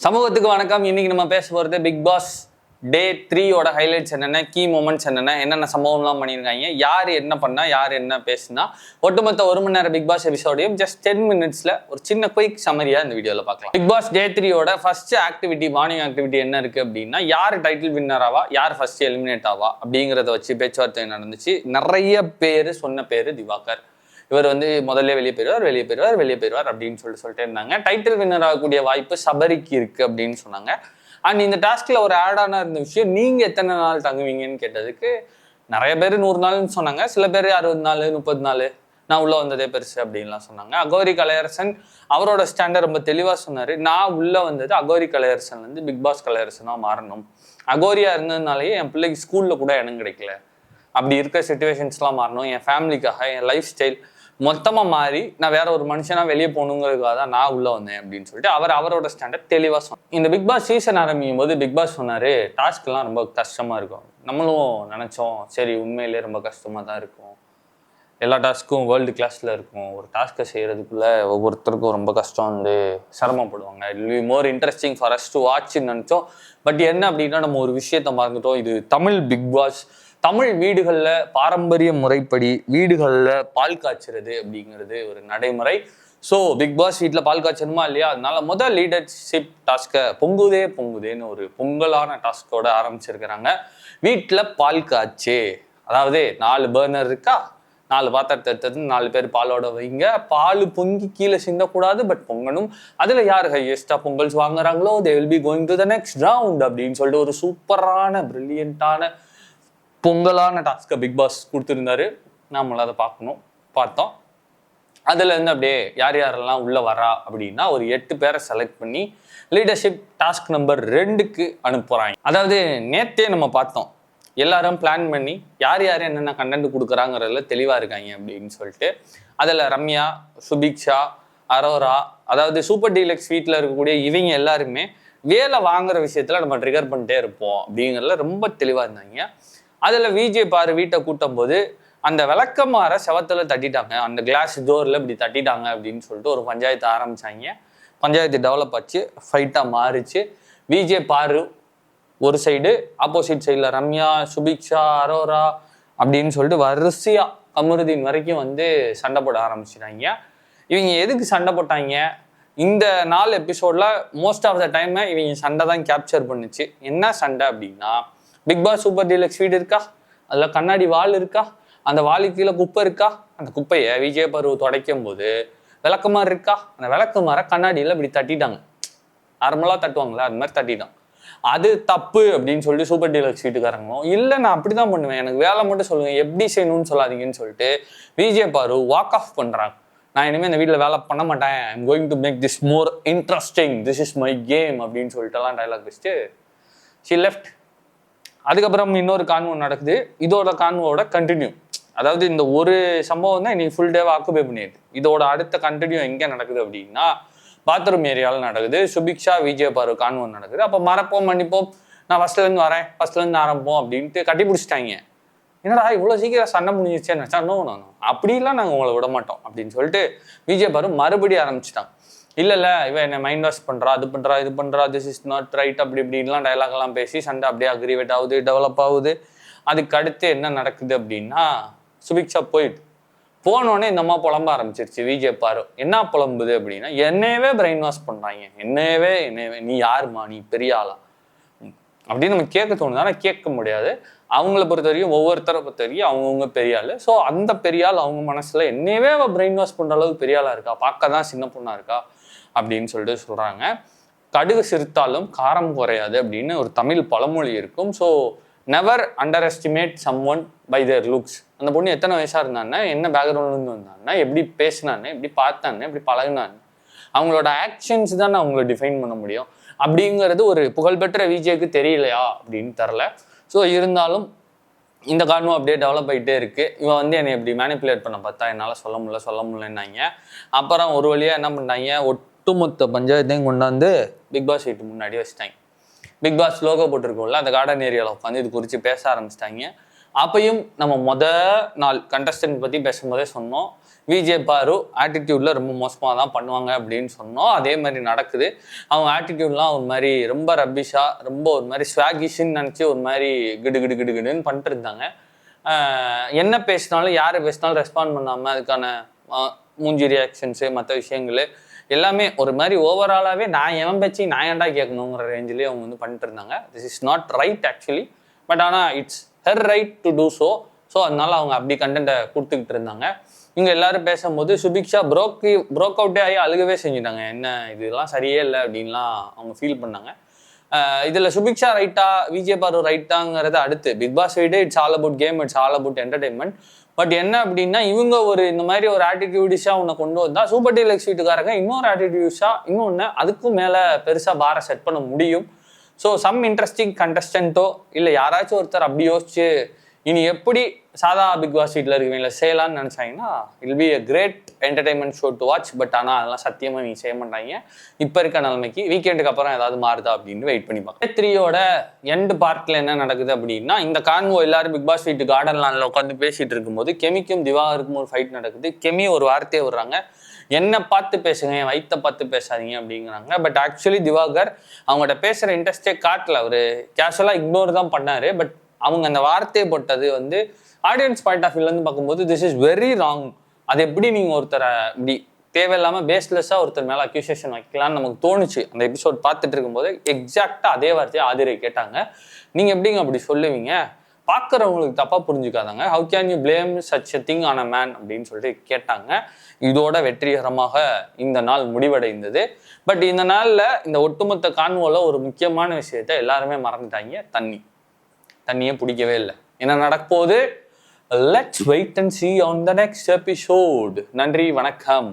சமூகத்துக்கு வணக்கம். இன்னைக்கு நம்ம பேச போகிறது பிக் பாஸ் டே 3யோட ஹைலைட்ஸ் என்னென்ன, கீ மூமெண்ட்ஸ் என்னென்ன சம்பவம்லாம் பண்ணியிருக்காங்க, யார் என்ன பண்ணா, யார் என்ன பேசுனா, ஒட்டுமொத்த 1 மணி நேரம் பிக் பாஸ் எபிசோடையும் ஜஸ்ட் 10 மினிட்ஸ்ல ஒரு சின்ன குயிக் சமரியா இந்த வீடியோவில் பார்க்கலாம். பிக் பாஸ் டே 3யோட ஃபர்ஸ்ட் ஆக்டிவிட்டி, மார்னிங் ஆக்டிவிட்டி என்ன இருக்கு அப்படின்னா, யார் டைட்டில் வின்னர் ஆவா, யார் ஃபர்ஸ்ட் எலிமினேட் ஆவா அப்படிங்கிறத வச்சு பேச்சுவார்த்தை நடந்துச்சு. நிறைய பேர் சொன்ன பேர் திவாகர். இவர் முதல்ல வெளியே போயிடுவார் அப்படின்னு சொல்லிட்டு இருந்தாங்க. டைட்டில் வின்னர் ஆகக்கூடிய வாய்ப்பு சபரிக்கு இருக்கு அப்படின்னு சொன்னாங்க. அண்ட் இந்த டாஸ்க்ல ஒரு ஆடானா இருந்த விஷயம், நீங்க எத்தனை நாள் தங்குவீங்கன்னு கேட்டதுக்கு நிறைய பேர் 100 நாள்னு சொன்னாங்க. சில பேர் 60 நாள் 30 நாள், நான் உள்ள வந்ததே பெருசு அப்படின்லாம் சொன்னாங்க. அகோரி கலையரசன் அவரோட ஸ்டாண்டர்ட் ரொம்ப தெளிவா சொன்னாரு. நான் உள்ள வந்தது அகோரி கலையரசன் பிக் பாஸ் கலையரசனா மாறணும். அகோரியா இருந்ததுனாலேயே என் பிள்ளைக்கு ஸ்கூல்ல கூட இடம் கிடைக்கல. அப்படி இருக்க சிச்சுவேஷன்ஸ்லாம் மாறணும். என் ஃபேமிலிக்காக, என் லைஃப் ஸ்டைல் மொத்தமாக மாறி நான் வேற ஒரு மனுஷனா வெளியே போகணுங்கிறதுக்காக தான் நான் உள்ள வந்தேன் அப்படின்னு சொல்லிட்டு அவரோட ஸ்டாண்டர்ட் தெளிவாக சொன்னார். இந்த பிக் பாஸ் சீசன் ஆரம்பிக்கும் போது பிக் பாஸ் சொன்னாரு, டாஸ்க்லாம் ரொம்ப கஷ்டமா இருக்கும். நம்மளும் நினைச்சோம், சரி உண்மையிலேயே ரொம்ப கஷ்டமா தான் இருக்கும், எல்லா டாஸ்க்கும் வேர்ல்டு கிளாஸ்ல இருக்கும், ஒரு டாஸ்க்கை செய்யறதுக்குள்ள ஒவ்வொருத்தருக்கும் ரொம்ப கஷ்டம் சிரமப்படுவாங்க. It will be more interesting for us to வாட்ச்னு நினைச்சோம். பட் என்ன அப்படின்னா, நம்ம ஒரு விஷயத்த மறந்துட்டோம். இது தமிழ் பிக் பாஸ். தமிழ் வீடுகளில் பாரம்பரிய முறைப்படி வீடுகளில் பால் காய்ச்சறது அப்படிங்கிறது ஒரு நடைமுறை. ஸோ பிக் பாஸ் வீட்டில் பால் காய்ச்சணுமா இல்லையா, அதனால லீடர்ஷிப் டாஸ்க்கை பொங்குதேன்னு ஒரு பொங்கலான டாஸ்கோட ஆரம்பிச்சிருக்கிறாங்க. வீட்டில் பால் காய்ச்சி, அதாவது 4 பர்னர் இருக்கா, 4 பாத்திரத்தை எடுத்தது 4 பேர் பாலோட வைங்க. பால் பொங்கி கீழே சிந்தக்கூடாது, பட் பொங்கணும். அதில் யார் ஹையஸ்டா பொங்கல்ஸ் வாங்குறாங்களோ they will be going to the next round அப்படின்னு சொல்லிட்டு ஒரு சூப்பரான பிரில்லியண்டான பொங்கலான டாஸ்கை பிக் பாஸ் கொடுத்துருந்தாரு. நம்மள அதை பார்த்தோம். அதுல இருந்து அப்படியே யார் யாரெல்லாம் உள்ள வரா அப்படின்னா, ஒரு 8 பேரை செலக்ட் பண்ணி லீடர்ஷிப் டாஸ்க் நம்பர் 2க்கு அனுப்புறாங்க. அதாவது நேத்தே நம்ம பார்த்தோம், எல்லாரும் பிளான் பண்ணி யார் என்னென்ன கண்டென்ட் கொடுக்குறாங்கிறதுல தெளிவா இருக்காங்க அப்படின்னு சொல்லிட்டு. அதுல ரம்யா, சுபிக்ஷா, அரோரா, அதாவது சூப்பர் டீலக்ஸ் வீட்டில் இருக்கக்கூடிய இவங்க எல்லாருமே வேலை வாங்குற விஷயத்துல நம்ம ட்ரிகர் பண்ணிட்டே இருப்போம் அப்படிங்கிறதுல ரொம்ப தெளிவா இருந்தாங்க. அதுல விஜே பாரு வீட்டை கூட்டும் போது அந்த விளக்கமாற செவத்துல தட்டிட்டாங்க, அந்த கிளாஸ் டோர்ல இப்படி தட்டிட்டாங்க அப்படின்னு சொல்லிட்டு ஒரு பஞ்சாயத்து ஆரம்பிச்சாங்க. பஞ்சாயத்து டெவலப் ஆச்சு, ஃபைட்டா மாறிச்சு. விஜே பாரு ஒரு சைடு, ஆப்போசிட் சைட்ல ரம்யா, சுபிக்ஷா, அரோரா அப்படின்னு சொல்லிட்டு வரிசையா கமருதீன் வரைக்கும் சண்டை போட ஆரம்பிச்சிட்டாங்க. இவங்க எதுக்கு சண்டை போட்டாங்க? இந்த 4 எபிசோட்ல மோஸ்ட் ஆஃப் த டைம் இவங்க சண்டை தான் கேப்சர் பண்ணுச்சு. என்ன சண்டை அப்படின்னா, பிக் பாஸ் சூப்பர் டீலக்ஸ் வீடு இருக்கா, அதுல கண்ணாடி வால் இருக்கா, அந்த வாலுக்கு கீழே குப்பை இருக்கா, அந்த குப்பையை விஜய் பருவ துடைக்கும் போது விளக்கமாறு இருக்கா, அந்த விளக்கமாற கண்ணாடியில இப்படி தட்டிட்டாங்க. நார்மலா தட்டுவாங்களா, அது மாதிரி தட்டிட்டான். அது தப்பு அப்படின்னு சொல்லிட்டு சூப்பர் டீலக்ஸ் வீட்டுக்காரங்களும், இல்லை நான் அப்படிதான் பண்ணுவேன், எனக்கு வேலை மட்டும் சொல்லுங்க, எப்படி செய்யணும்னு சொல்லாதீங்கன்னு சொல்லிட்டு விஜய் பாரு வாக் ஆஃப் பண்றாங்க. நான் இனிமேல் இந்த வீட்டில் வேலை பண்ண மாட்டேன், I'm going to make this more interesting, this is my game அப்படின்னு சொல்லிட்டு எல்லாம் டைலாக் வச்சுட்டு ஷி லெஃப்ட். அதுக்கப்புறம் இன்னொரு கான்வோ நடக்குது. இதோட கான்வோட கண்டினியூ, அதாவது இந்த ஒரு சம்பவம் தான் இன்னைக்கு ஃபுல் டேவா ஆக்குபை பண்ணிடுது. இதோட அடுத்த கண்டினியூ எங்க நடக்குது அப்படின்னா, பாத்ரூம் ஏரியாவில் நடக்குது. சுபிக்ஷா விஜய் பாரு கான்வோ நடக்குது. அப்போ மறப்போம் மன்னிப்போம், நான் ஃபர்ஸ்ட்ல இருந்து வரேன், ஃபர்ஸ்ட்ல இருந்து ஆரம்பிப்போம் அப்படின்ட்டு கட்டி பிடிச்சிட்டாங்க. என்னடா இவ்வளோ சீக்கிரம் சண்டை முடிஞ்சிச்சேன்னு நினைச்சா, நோ அப்படிலாம் நாங்கள் உங்களை விட மாட்டோம் அப்படின்னு சொல்லிட்டு விஜய் பாரு மறுபடியும் ஆரம்பிச்சிட்டாங்க. இல்லை இவன் என்ன மைண்ட் வாஷ் பண்ணுறா, அது பண்ணுறா, இது பண்ணுறா, திஸ் இஸ் நாட் ரைட் அப்படி இப்படின்லாம் டைலாக் எல்லாம் பேசி சண்டை அப்படியே அக்ரிவேட் ஆகுது, டெவலப் ஆகுது. அதுக்கு அடுத்து என்ன நடக்குது அப்படின்னா, சுபிக்ஷா போனோடனே இந்த அம்மா புலம்ப ஆரம்பிச்சிருச்சு. விஜய் பாரு என்ன புலம்புது அப்படின்னா, என்னையவே பிரெயின் வாஷ் பண்ணுறாங்க, என்னையவே நீ யாருமா, நீ பெரிய ஆளா அப்படின்னு நம்ம கேட்க தோணுது. ஆனால் கேட்க முடியாது. அவங்கள பொறுத்த வரைக்கும், ஒவ்வொருத்தரை பொறுத்த வரைக்கும் அவங்கவுங்க பெரிய ஆள். ஸோ அந்த பெரிய ஆள் அவங்க மனசுல என்னையவே அவள் பிரெயின் வாஷ் பண்ணுற அளவுக்கு பெரிய ஆளா இருக்கா, பார்க்க தான் சின்ன பொண்ணா இருக்கா அப்படின்னு சொல்லிட்டு சொல்றாங்க. கடுகு சிரித்தாலும் காரம் குறையாது அப்படின்னு ஒரு தமிழ் பழமொழி இருக்கும். So never underestimate someone by their looks. அந்த பொண்ணு எத்தனை வயசா இருந்தான்னா, என்ன பேக்ரவுண்ட்லேருந்து வந்தான்னா, எப்படி பேசினான்னு, எப்படி பார்த்தான்னு, எப்படி பழகினான்னு, அவங்களோட ஆக்ஷன்ஸ் தான் அவங்கள டிஃபைன் பண்ண முடியும். அப்படிங்கிறது ஒரு புகழ்பெற்ற விஜய்க்கு தெரியலையா அப்படின்னு தெரில. ஸோ இருந்தாலும் இந்த காரணம் அப்படியே டெவலப் ஆகிட்டே இருக்கு. இவன் என்னை எப்படி மேனிப்புலேட் பண்ண பார்த்தா என்னால் சொல்ல முடியலன்னாங்க. அப்புறம் ஒரு வழியாக என்ன பண்ணாங்க, ஒட்டுமொத்த பஞ்சாயத்தையும் கொண்டாந்து பிக் பாஸ் வீட்டு முன்னாடி வச்சுட்டாங்க. பிக் பாஸ் லோகோ போட்டிருக்கோம்ல, அந்த கார்டன் ஏரியாவில் உட்காந்து இது குறித்து பேச ஆரம்பிச்சிட்டாங்க. அப்பையும் நம்ம நாள் கண்டஸ்டன்ட் பற்றி பேசும்போதே சொன்னோம், விஜய் பாரு ஆட்டிடியூட்ல ரொம்ப மோசமாக தான் பண்ணுவாங்க அப்படின்னு சொன்னோம். அதே மாதிரி நடக்குது. அவங்க ஆட்டிடியூட்லாம் ஒரு மாதிரி ரொம்ப ரப்பிஷா, ரொம்ப ஒரு மாதிரி ஸ்வாகிஷ்ன்னு நினச்சி ஒரு மாதிரி கிடுன்னு பண்ணிட்டு இருந்தாங்க. என்ன பேசினாலும் யார் பேசினாலும் ரெஸ்பாண்ட் பண்ணாமல் அதுக்கான மூஞ்சி ரியாக்ஷன்ஸு மற்ற விஷயங்கள் எல்லாமே ஒரு மாதிரி ஓவராலாகவே நான் எவன் பேச்சு நான் ஏன்டா கேட்கணுங்கிற ரேஞ்சிலே அவங்க வந்து பண்ணிட்டு இருந்தாங்க. This is not right actually, but ஆனால் it's her right to do so அதனால அவங்க அப்படி கண்டென்ட்டை கொடுத்துக்கிட்டு இருந்தாங்க. இங்கே எல்லாரும் பேசும்போது சுபிக்ஷா ப்ரோக் அவுட்டே ஆகி அழுகவே செஞ்சுட்டாங்க. என்ன இதெல்லாம் சரியே இல்லை அப்படின்லாம் அவங்க ஃபீல் பண்ணாங்க. இதில் சுபிக்ஷா ரைட்டா விஜய் பாரு ரைட்டாங்கிறது அடுத்து. பிக் பாஸ் வீடு it's all about game, it's all about entertainment. But என்ன அப்படின்னா இவங்க ஒரு இந்த மாதிரி ஒரு ஆட்டிடியூடிஷாக உன்னை கொண்டு வந்தால் சூப்பர் டீலக்ஸ் வீட்டுக்காரங்க இன்னொரு ஆட்டிடியூட்ஸாக இன்னொன்று அதுக்கும் மேலே பெருசாக பாரை செட் பண்ண முடியும். ஸோ சம் இன்ட்ரெஸ்டிங் கண்டஸ்டன்ட்டோ இல்லை யாராச்சும் ஒருத்தர் அப்படி யோசிச்சு இனி எப்படி சாதா பிக் பாஸ் வீட்டில் இருக்கவங்கள செய்யலான்னு நினச்சாங்கன்னா will be a great entertainment show to watch. But ஆனால் அதெல்லாம் சத்தியமாக நீங்கள் செய்ய மாட்டாங்க. இப்போ இருக்க நிலைமைக்கு வீக்கெண்டுக்கு அப்புறம் ஏதாவது மாறுதா அப்படின்னு வெயிட் பண்ணி பார்க்கலாம். த்ரீயோட எண்டு பார்ட்டில் என்ன நடக்குது அப்படின்னா இந்த கான்வோ எல்லாரும் பிக் பாஸ் வீட்டு கார்டன்லானில் உட்காந்து பேசிகிட்டு இருக்கும்போது கெமிக்கும் திவாகருக்கும் ஒரு ஃபைட் நடக்குது. கெமி ஒரு வார்த்தையை விடுறாங்க, என்ன பார்த்து பேசுங்க, என் வயிற்ற பார்த்து பேசாதீங்க அப்படிங்கிறாங்க. பட் ஆக்சுவலி திவாகர் அவங்கள்ட்ட பேசுகிற இன்ட்ரெஸ்டே காட்டல. அவர் கேஷுவலாக இக்னோர் தான் பண்ணார். பட் அவங்க அந்த வார்த்தையை போட்டது வந்து ஆடியன்ஸ் பாயிண்ட் ஆஃப் வியூலேருந்து பார்க்கும்போது திஸ் இஸ் வெரி ராங். அது எப்படி நீங்கள் ஒருத்தரை இப்படி தேவையில்லாமல் பேஸ்லெஸ்ஸாக ஒருத்தர் மேலே அக்யூசியேஷன் வைக்கலான்னு நமக்கு தோணுச்சு. அந்த எபிசோட் பார்த்துட்டு இருக்கும்போது எக்ஸாக்டாக அதே வார்த்தையை ஆதிரை கேட்டாங்க. நீங்கள் எப்படிங்க அப்படி சொல்லுவீங்க, பார்க்குறவங்களுக்கு தப்பாக புரிஞ்சுக்காதாங்க, how can you blame such a thing on a man அப்படின்னு சொல்லிட்டு கேட்டாங்க. இதோட வெற்றிகரமாக இந்த நாள் முடிவடைந்தது. பட் இந்த நாளில் இந்த ஒட்டுமொத்த கான்வோவில் ஒரு முக்கியமான விஷயத்தை எல்லாருமே மறந்துட்டாங்க, தண்ணியே பிடிக்கவே இல்லை. என்ன நடக்க போகுது? Let's wait and see on the next episode. நன்றி, வணக்கம்.